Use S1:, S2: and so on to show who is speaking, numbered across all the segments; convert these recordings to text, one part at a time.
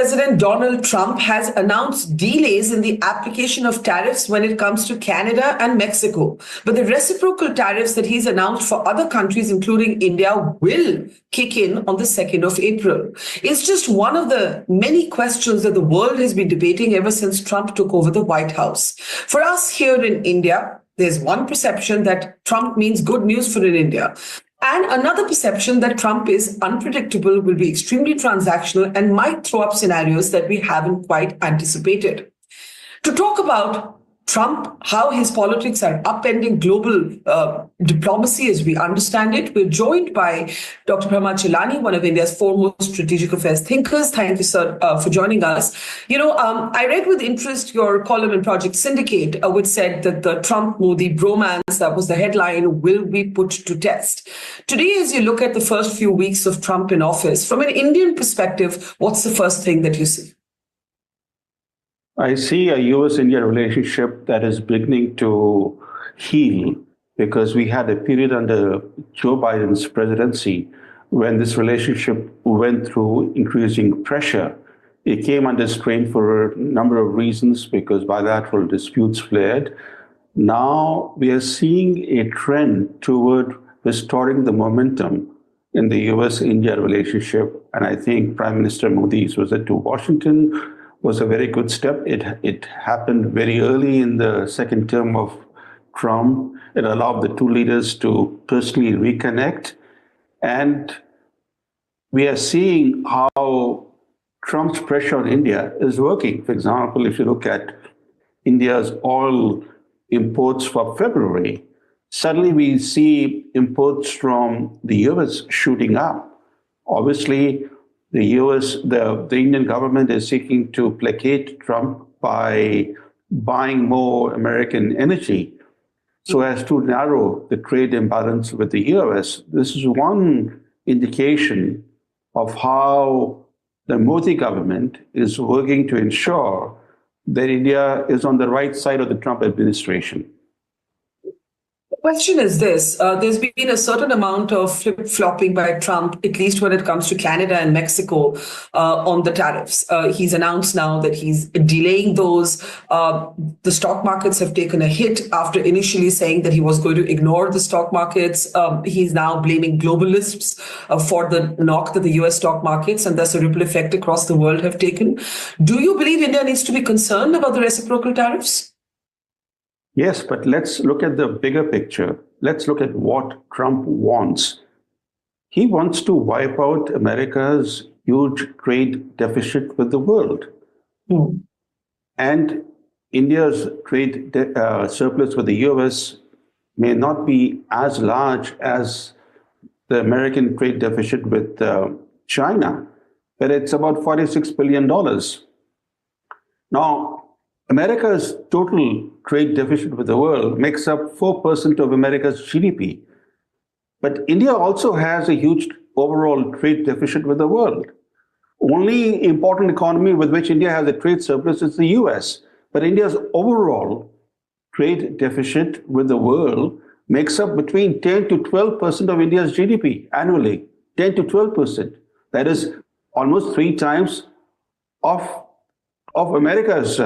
S1: President Donald Trump has announced delays in the application of tariffs when it comes to Canada and Mexico. But the reciprocal tariffs that he's announced for other countries, including India, will kick in on the 2nd of April. It's just one of the many questions that the world has been debating ever since Trump took over the White House. For us here in India, there's one perception that Trump means good news for India. And another perception that Trump is unpredictable, will be extremely transactional, and might throw up scenarios that we haven't quite anticipated. To talk about Trump, how his politics are upending global diplomacy as we understand it, we're joined by Dr. Brahma Chellaney, one of India's foremost strategic affairs thinkers. Thank you, sir, for joining us. I read with interest your column in Project Syndicate, which said that the Trump-Modi bromance, that was the headline, will be put to test. Today, as you look at the first few weeks of Trump in office, from an Indian perspective, what's the first thing that you see?
S2: I see a US-India relationship that is beginning to heal, because we had a period under Joe Biden's presidency when this relationship went through increasing pressure. It came under strain for a number of reasons, because bilateral disputes flared. Now we are seeing a trend toward restoring the momentum in the US-India relationship. And I think Prime Minister Modi's visit to Washington was a very good step. It happened very early in the second term of Trump. It allowed the two leaders to personally reconnect. And we are seeing how Trump's pressure on India is working. For example, if you look at India's oil imports for February, suddenly we see imports from the US shooting up. Obviously, the Indian government is seeking to placate Trump by buying more American energy so as to narrow the trade imbalance with the US. This is one indication of how the Modi government is working to ensure that India is on the right side of the Trump administration.
S1: The question is this. There's been a certain amount of flip-flopping by Trump, at least when it comes to Canada and Mexico, on the tariffs. He's announced now that he's delaying those. The stock markets have taken a hit after initially saying that he was going to ignore the stock markets. He's now blaming globalists for the knock that the US stock markets and thus a ripple effect across the world have taken. Do you believe India needs to be concerned about the reciprocal tariffs?
S2: Yes, but let's look at the bigger picture. Let's look at what Trump wants. He wants to wipe out America's huge trade deficit with the world. And India's trade surplus with the US may not be as large as the American trade deficit with China, but it's about $46 billion. Now, America's total trade deficit with the world makes up 4% of America's GDP. But India also has a huge overall trade deficit with the world. Only important economy with which India has a trade surplus is the US. But India's overall trade deficit with the world makes up between 10 to 12% of India's GDP annually. 10 to 12%. That is almost 3 times of America's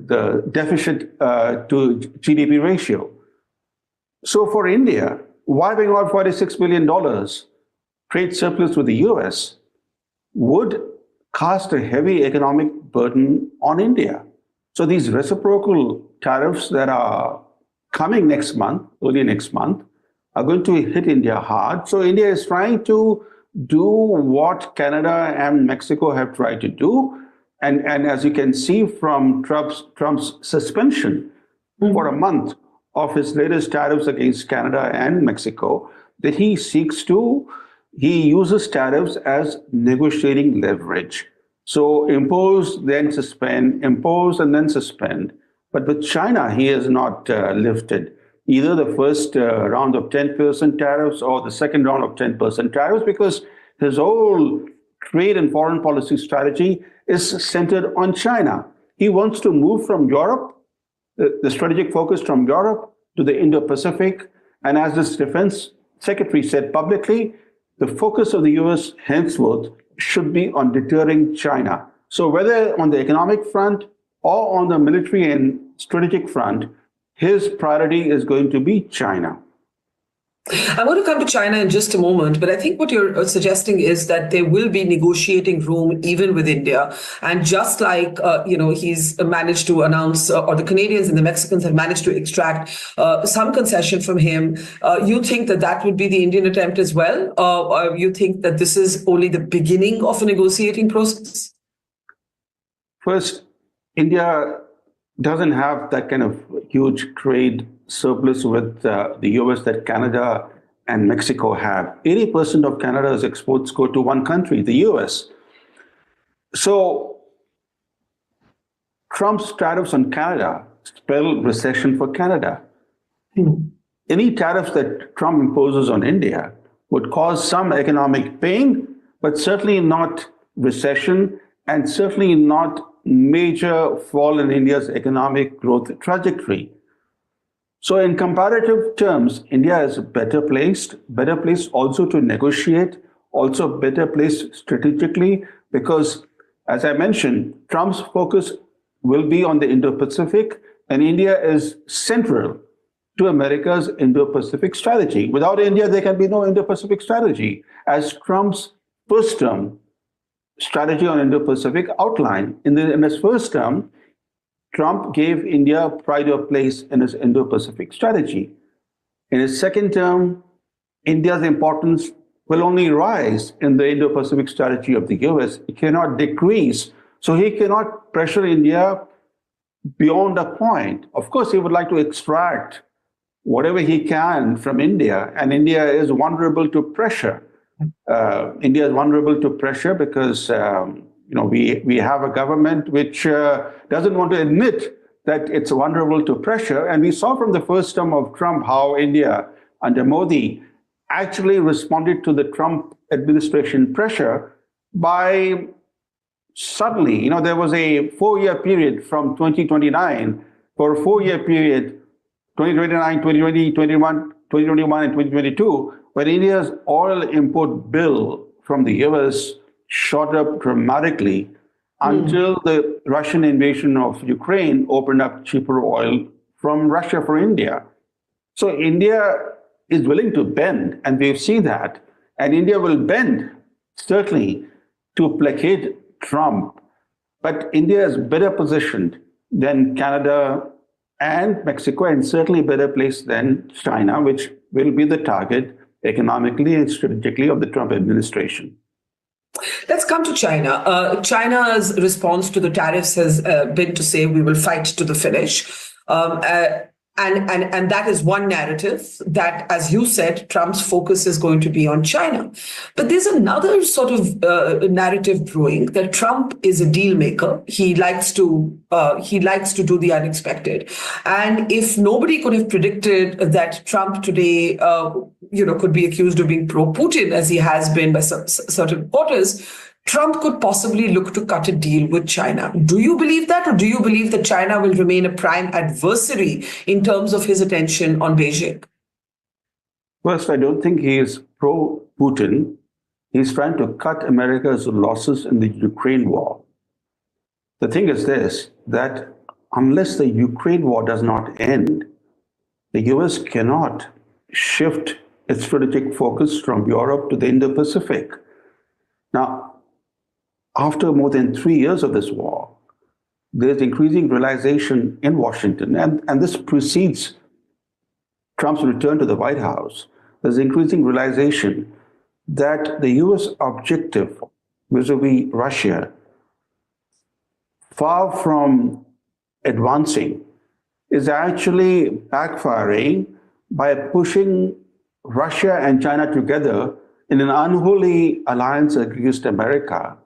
S2: the deficit to GDP ratio. So for India, wiping out $46 billion trade surplus with the US would cast a heavy economic burden on India. So these reciprocal tariffs that are coming next month, early next month, are going to hit India hard. So India is trying to do what Canada and Mexico have tried to do. And as you can see from Trump's suspension for a month of his latest tariffs against Canada and Mexico, that he uses tariffs as negotiating leverage. So impose, then suspend, impose, and then suspend. But with China, he has not lifted either the first round of 10% tariffs or the second round of 10% tariffs, because his whole trade and foreign policy strategy is centered on China. He wants to move from Europe, the strategic focus from Europe to the Indo-Pacific. And as this defense secretary said publicly, the focus of the US henceforth should be on deterring China. So whether on the economic front or on the military and strategic front, his priority is going to be China.
S1: I want to come to China in just a moment, but I think what you're suggesting is that there will be negotiating room even with India. And just like, he's managed to announce, or the Canadians and the Mexicans have managed to extract some concession from him, you think that that would be the Indian attempt as well? Or you think that this is only the beginning of a negotiating process?
S2: First, India doesn't have that kind of huge trade surplus with the US that Canada and Mexico have. 80% of Canada's exports go to one country, the US. So Trump's tariffs on Canada spell recession for Canada. Any tariffs that Trump imposes on India would cause some economic pain, but certainly not recession and certainly not major fall in India's economic growth trajectory. So in comparative terms, India is better placed also to negotiate, also better placed strategically, because as I mentioned, Trump's focus will be on the Indo-Pacific, and India is central to America's Indo-Pacific strategy. Without India, there can be no Indo-Pacific strategy. As Trump's first term strategy on Indo-Pacific outline. In his first term, Trump gave India pride of place in his Indo-Pacific strategy. In his second term, India's importance will only rise in the Indo-Pacific strategy of the US. It cannot decrease. So he cannot pressure India beyond a point. Of course, he would like to extract whatever he can from India, and India is vulnerable to pressure. India is vulnerable to pressure because we have a government which doesn't want to admit that it's vulnerable to pressure. And we saw from the first term of Trump how India under Modi actually responded to the Trump administration pressure by suddenly, there was a 4-year period from 2029 for a 4-year period, 2029, 2020, 2021, and 2022, where India's oil import bill from the US shot up dramatically until the Russian invasion of Ukraine opened up cheaper oil from Russia for India. So India is willing to bend, and we've seen that. And India will bend, certainly, to placate Trump. But India is better positioned than Canada and Mexico, and certainly better placed than China, which will be the target economically and strategically of the Trump administration.
S1: Let's come to China. China's response to the tariffs has been to say we will fight to the finish. And that is one narrative that, as you said, Trump's focus is going to be on China. But there's another sort of narrative brewing that Trump is a deal maker. He likes to do the unexpected. And if nobody could have predicted that Trump today, could be accused of being pro-Putin, as he has been by certain quarters, Trump could possibly look to cut a deal with China. Do you believe that, or do you believe that China will remain a prime adversary in terms of his attention on Beijing?
S2: First, I don't think he is pro-Putin. He's trying to cut America's losses in the Ukraine war. The thing is this, that unless the Ukraine war does not end, the US cannot shift its strategic focus from Europe to the Indo-Pacific. Now, after more than 3 years of this war, there's increasing realization in Washington, and this precedes Trump's return to the White House. There's increasing realization that the US objective vis-a-vis Russia, far from advancing, is actually backfiring by pushing Russia and China together in an unholy alliance against America.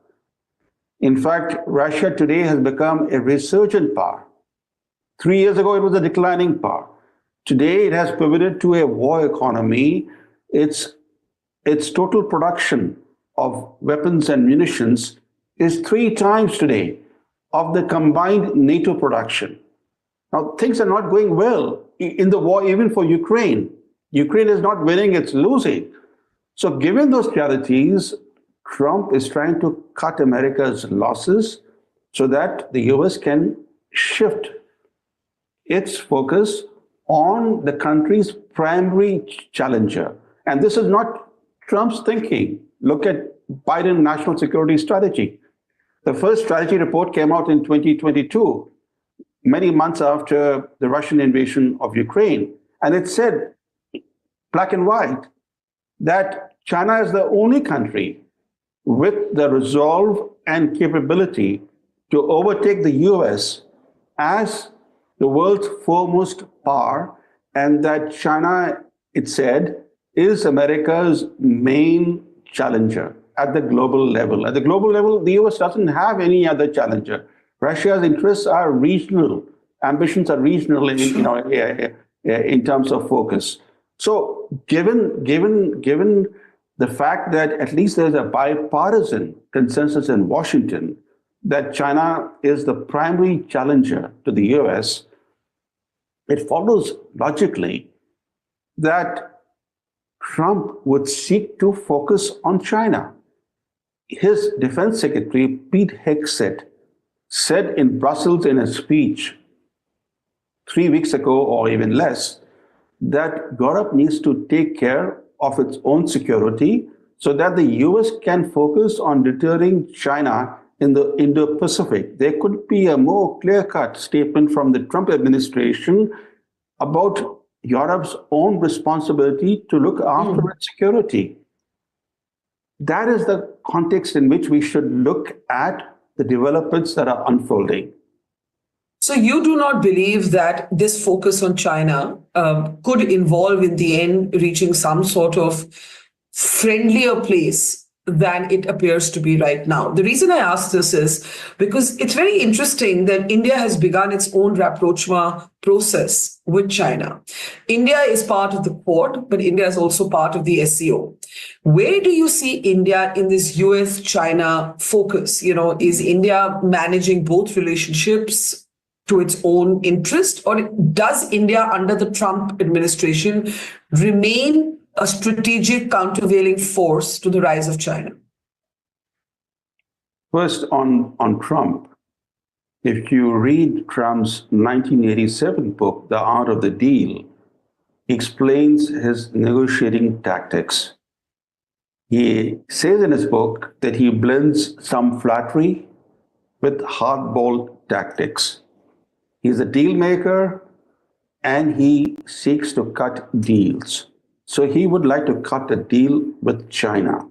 S2: In fact, Russia today has become a resurgent power. 3 years ago, it was a declining power. Today, it has pivoted to a war economy. Its total production of weapons and munitions is 3 times today of the combined NATO production. Now, things are not going well in the war, even for Ukraine. Ukraine is not winning, it's losing. So given those realities, Trump is trying to cut America's losses so that the US can shift its focus on the country's primary challenger. And this is not Trump's thinking. Look at Biden's national security strategy. The first strategy report came out in 2022, many months after the Russian invasion of Ukraine. And it said, black and white, that China is the only country with the resolve and capability to overtake the US as the world's foremost power, and that China, it said, is America's main challenger at the global level. At the global level, the US doesn't have any other challenger. Russia's interests are regional, ambitions are regional in terms of focus. So given the fact that at least there's a bipartisan consensus in Washington that China is the primary challenger to the US, it follows logically that Trump would seek to focus on China. His defense secretary, Pete Hegseth, said in Brussels in a speech 3 weeks ago or even less, that Europe needs to take care of its own security so that the US can focus on deterring China in the Indo-Pacific. There could be a more clear-cut statement from the Trump administration about Europe's own responsibility to look after its security. That is the context in which we should look at the developments that are unfolding.
S1: So you do not believe that this focus on China could involve in the end reaching some sort of friendlier place than it appears to be right now? The reason I ask this is because it's very interesting that India has begun its own rapprochement process with China. India is part of the Quad, but India is also part of the SCO. Where do you see India in this US-China focus? Is India managing both relationships to its own interest, or does India under the Trump administration remain a strategic countervailing force to the rise of China?
S2: First, on Trump, if you read Trump's 1987 book, The Art of the Deal, he explains his negotiating tactics. He says in his book that he blends some flattery with hardball tactics. He's a deal maker and he seeks to cut deals. So he would like to cut a deal with China.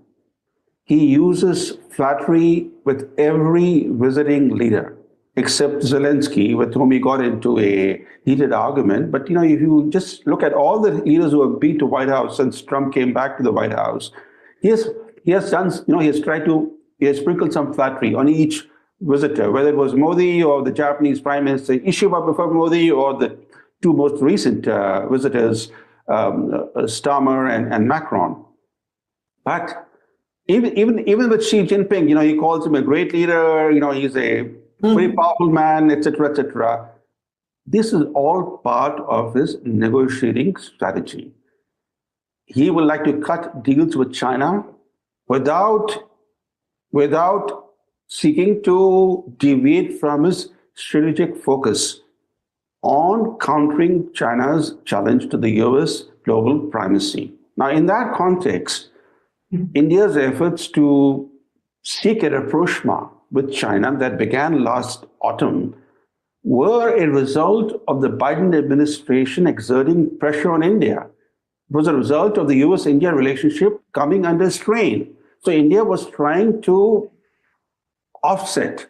S2: He uses flattery with every visiting leader, except Zelensky, with whom he got into a heated argument. But if you just look at all the leaders who have been to White House since Trump came back to the White House, he has done, he has sprinkled some flattery on each visitor, whether it was Modi or the Japanese Prime Minister Ishiba before Modi, or the two most recent visitors, Starmer and Macron. But even with Xi Jinping, he calls him a great leader, he's a very powerful man, etc., etc. This is all part of his negotiating strategy. He would like to cut deals with China without seeking to deviate from his strategic focus on countering China's challenge to the US global primacy. Now, in that context, India's efforts to seek a rapprochement with China that began last autumn were a result of the Biden administration exerting pressure on India. It was a result of the US-India relationship coming under strain. So India was trying to offset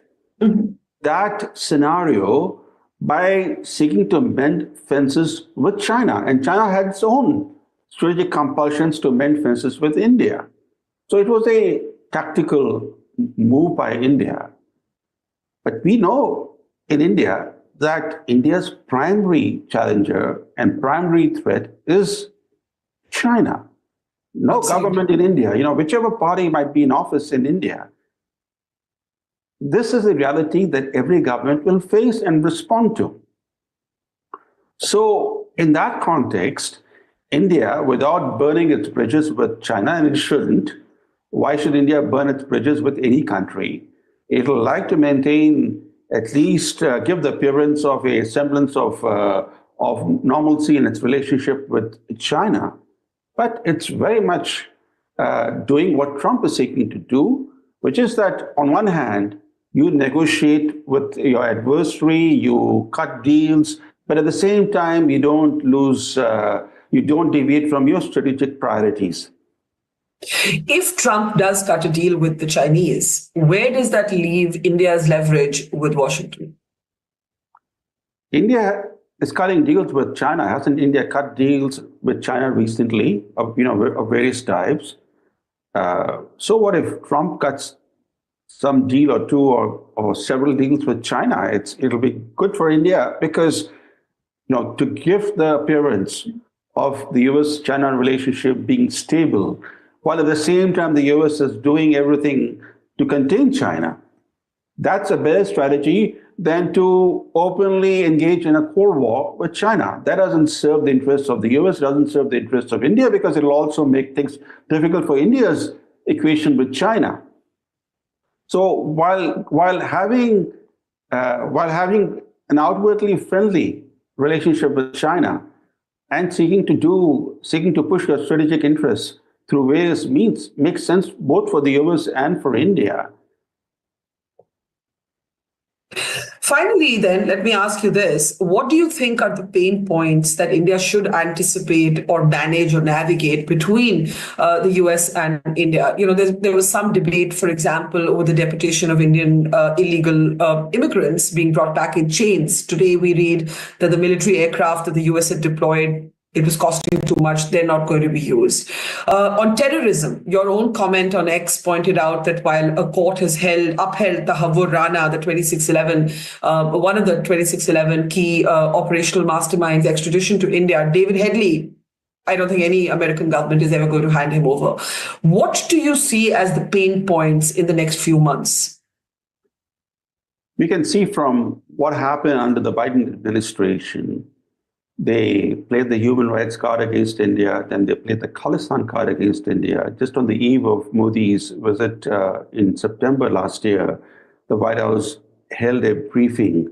S2: that scenario by seeking to mend fences with China. And China had its own strategic compulsions to mend fences with India. So it was a tactical move by India. But we know in India that India's primary challenger and primary threat is China. No government in India, whichever party might be in office in India, this is a reality that every government will face and respond to. So in that context, India, without burning its bridges with China, and it shouldn't, why should India burn its bridges with any country? It'll like to maintain, at least give the appearance of a semblance of normalcy in its relationship with China. But it's very much doing what Trump is seeking to do, which is that on one hand, you negotiate with your adversary, you cut deals, but at the same time, you don't you don't deviate from your strategic priorities.
S1: If Trump does cut a deal with the Chinese, where does that leave India's leverage with Washington?
S2: India is cutting deals with China. Hasn't India cut deals with China recently of various types? So what if Trump cuts some deal or two or several deals with China? It'll be good for India because to give the appearance of the US-China relationship being stable, while at the same time the US is doing everything to contain China. That's a better strategy than to openly engage in a Cold War with China. That doesn't serve the interests of the US, doesn't serve the interests of India, because it'll also make things difficult for India's equation with China. So while having an outwardly friendly relationship with China and seeking to push your strategic interests through various means makes sense both for the US and for India.
S1: Finally, then, let me ask you this. What do you think are the pain points that India should anticipate or manage or navigate between the US and India? There was some debate, for example, over the deportation of Indian illegal immigrants being brought back in chains. Today, we read that the military aircraft that the US had deployed, it was costing too much, they're not going to be used. On terrorism, your own comment on X pointed out that while a court has upheld the Havur Rana, the 2611, one of the 2611 key operational masterminds extradition to India, David Headley, I don't think any American government is ever going to hand him over. What do you see as the pain points in the next few months?
S2: We can see from what happened under the Biden administration. They played the human rights card against India, then they played the Khalistan card against India. Just on the eve of Modi's visit in September last year, the White House held a briefing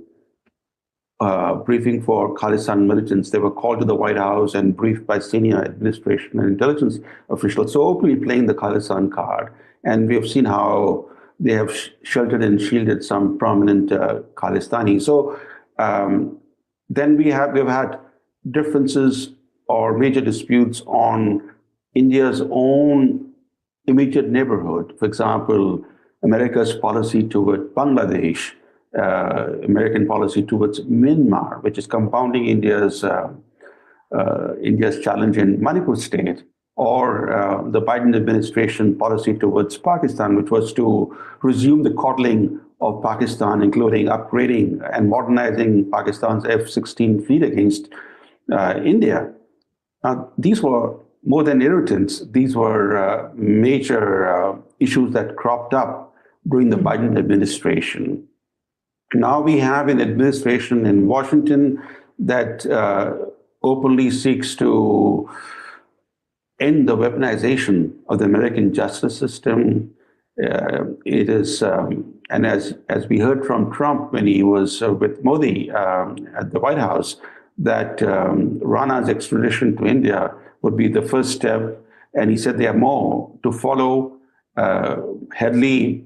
S2: for Khalistan militants. They were called to the White House and briefed by senior administration and intelligence officials, so openly playing the Khalistan card. And we have seen how they have sheltered and shielded some prominent Khalistani. So then we've had differences or major disputes on India's own immediate neighborhood. For example, America's policy toward Bangladesh, American policy towards Myanmar, which is compounding India's challenge in Manipur state, or the Biden administration policy towards Pakistan, which was to resume the coddling of Pakistan, including upgrading and modernizing Pakistan's F-16 fleet against India. Now, these were more than irritants. These were major issues that cropped up during the Biden administration. Now we have an administration in Washington that openly seeks to end the weaponization of the American justice system. It is, and as we heard from Trump when he was with Modi at the White House, that Rana's extradition to India would be the first step. And he said there are more to follow. Headley,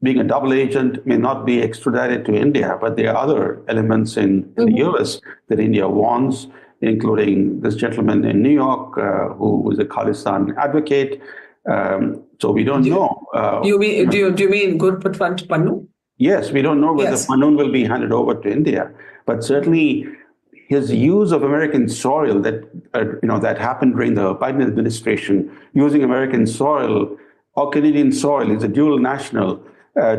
S2: being a double agent, may not be extradited to India, but there are other elements in the US that India wants, including this gentleman in New York who is a Khalistan advocate. So we don't know.
S1: Do you mean Gurpatwant Pannu?
S2: Yes, we don't know whether Pannu will be handed over to India, but certainly his use of American soil that happened during the Biden administration, using American soil or Canadian soil, he's a dual national,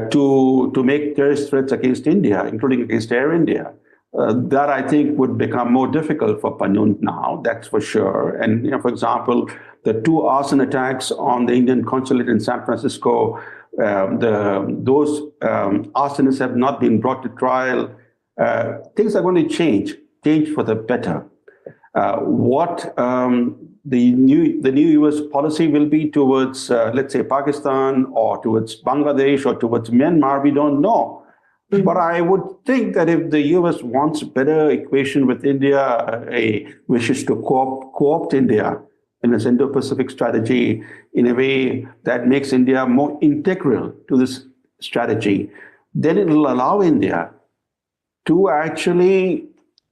S2: to make terrorist threats against India, including against Air India. That I think would become more difficult for Pannu now, that's for sure. And for example, the two arson attacks on the Indian consulate in San Francisco, those arsonists have not been brought to trial. Things are going to change for the better. What the new U.S. policy will be towards, let's say, Pakistan or towards Bangladesh or towards Myanmar, we don't know. Mm-hmm. But I would think that if the U.S. wants a better equation with India, wishes to co-opt India in its Indo-Pacific strategy in a way that makes India more integral to this strategy, then it will allow India to actually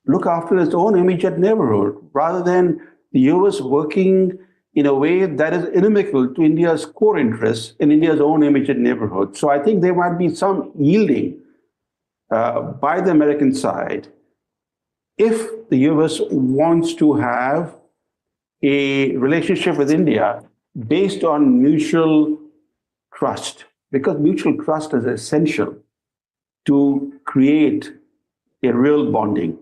S2: look after its own immediate neighborhood rather than the US working in a way that is inimical to India's core interests in India's own immediate neighborhood. So I think there might be some yielding by the American side if the US wants to have a relationship with India based on mutual trust, because mutual trust is essential to create a real bonding.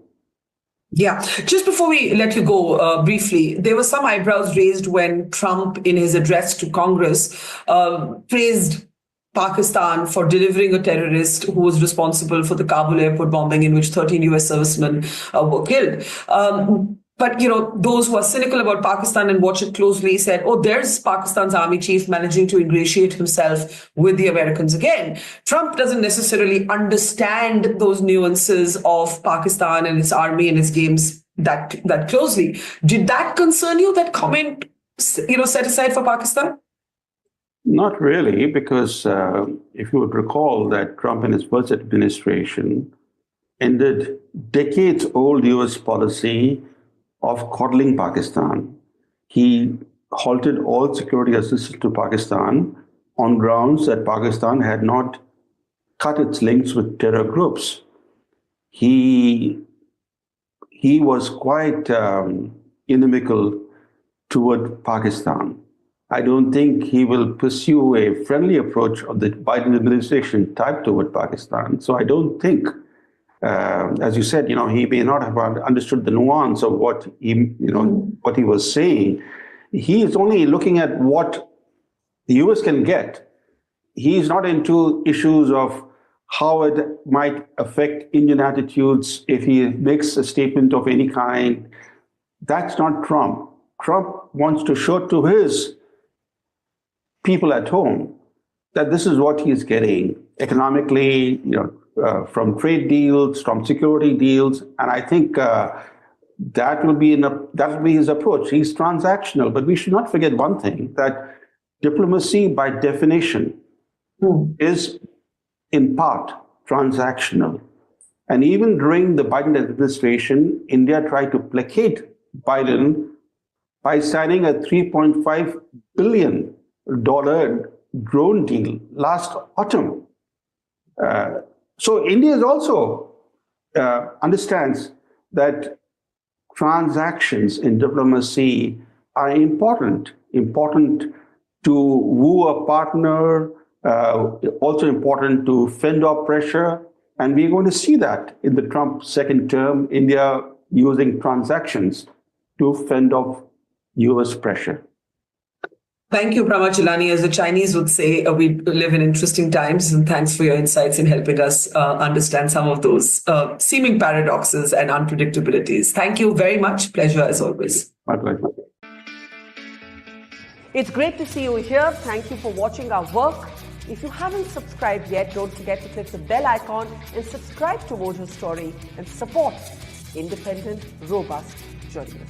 S1: Yeah. Just before we let you go briefly, there were some eyebrows raised when Trump, in his address to Congress, praised Pakistan for delivering a terrorist who was responsible for the Kabul airport bombing in which 13 US servicemen were killed. But, those who are cynical about Pakistan and watch it closely said, oh, there's Pakistan's army chief managing to ingratiate himself with the Americans again. Trump doesn't necessarily understand those nuances of Pakistan and its army and its games that closely. Did that concern you, that comment, set aside for Pakistan?
S2: Not really, because if you would recall that Trump in his first administration ended decades-old US policy of coddling Pakistan. He halted all security assistance to Pakistan on grounds that Pakistan had not cut its links with terror groups. He was quite inimical toward Pakistan. I don't think he will pursue a friendly approach of the Biden administration type toward Pakistan. So I don't think, as you said, he may not have understood the nuance of what he was saying. He is only looking at what the US can get. He's not into issues of how it might affect Indian attitudes if he makes a statement of any kind. That's not Trump. Trump wants to show to his people at home that this is what he is getting economically, from trade deals, from security deals, and I think that will be his approach. He's transactional, but we should not forget one thing: that diplomacy, by definition, is in part transactional. And even during the Biden administration, India tried to placate Biden by signing a $3.5 billion drone deal last autumn. So India also understands that transactions in diplomacy are important to woo a partner, also important to fend off pressure. And we're going to see that in the Trump second term, India using transactions to fend off US pressure.
S1: Thank you, Brahma Chellaney. As the Chinese would say, we live in interesting times, and thanks for your insights in helping us understand some of those seeming paradoxes and unpredictabilities. Thank you very much. Pleasure as always.
S2: My pleasure.
S3: It's great to see you here. Thank you for watching our work. If you haven't subscribed yet, don't forget to click the bell icon and subscribe to Mojo Story and support independent, robust journalism.